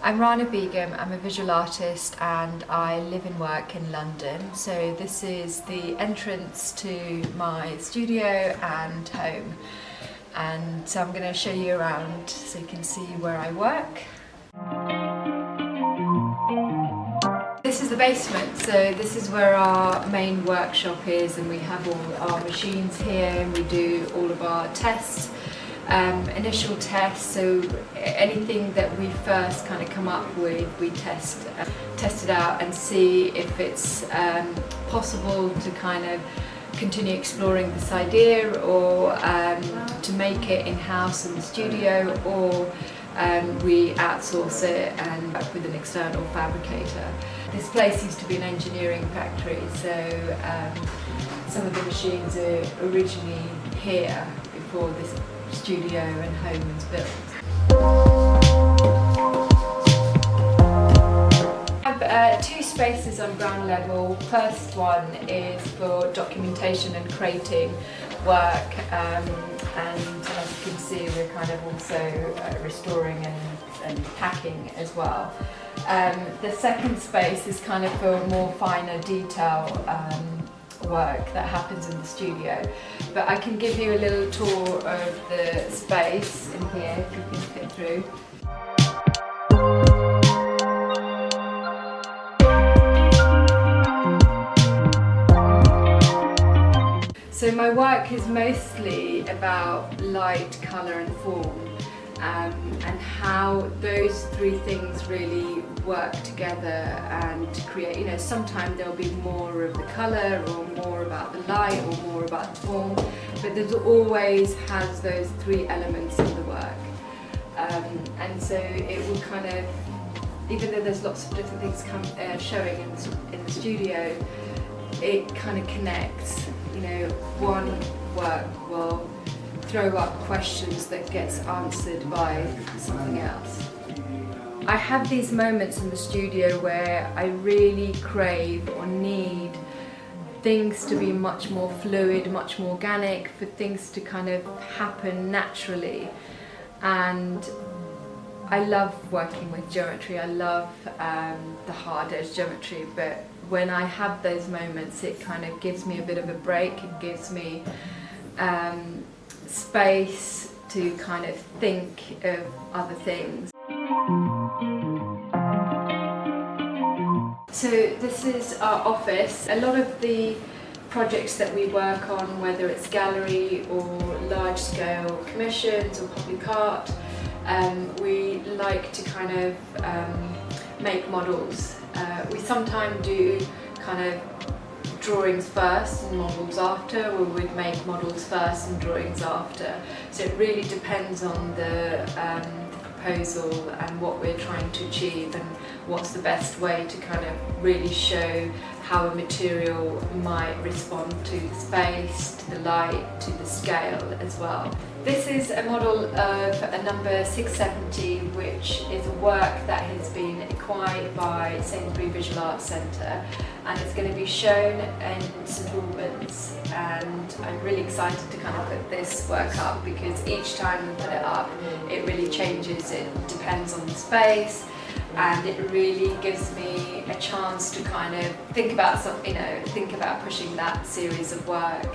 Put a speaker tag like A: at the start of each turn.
A: I'm Rana Begum, I'm a visual artist and I live and work in London. So this is the entrance to my studio and home. And so I'm going to show you around so you can see where I work. This is the basement, so this is where our main workshop is, and we have all our machines here and we do all of our tests. Initial tests, so anything that we first kind of come up with, we test it out and see if it's possible to kind of continue exploring this idea, or to make it in-house in the studio, or we outsource it and work with an external fabricator. This place used to be an engineering factory, so some of the machines are originally here before this studio and home was built. I have two spaces on ground level. First one is for documentation and creating work, and as you can see we're kind of also restoring and packing as well. The second space is kind of for more finer detail work that happens in the studio, but I can give you a little tour of the space in here if you can fit through. So my work is mostly about light, colour and form, and how those three things really work together and create, you know, sometimes there'll be more of the colour or more about the light or more about the form, but there's always has those three elements in the work. And so it will kind of, even though there's lots of different things showing in the studio, it kind of connects. You know, one work will throw up questions that gets answered by something else. I have these moments in the studio where I really crave or need things to be much more fluid, much more organic, for things to kind of happen naturally. And I love working with geometry, I love the hard edge geometry, but when I have those moments it kind of gives me a bit of a break, it gives me space to kind of think of other things. So this is our office. A lot of the projects that we work on, whether it's gallery or large-scale commissions or public art, we like to kind of make models. We sometimes do kind of drawings first and models after, or we'd make models first and drawings after. So it really depends on the proposal and what we're trying to achieve and what's the best way to kind of really show how a material might respond to the space, to the light, to the scale as well. This is a model of a number 670, which is a work that has been acquired by St Visual Arts Centre, and it's going to be shown in St Albans, and I'm really excited to kind of put this work up because each time we put it up it really changes, it depends on the space, and it really gives me a chance to kind of think about something, you know, think about pushing that series of work.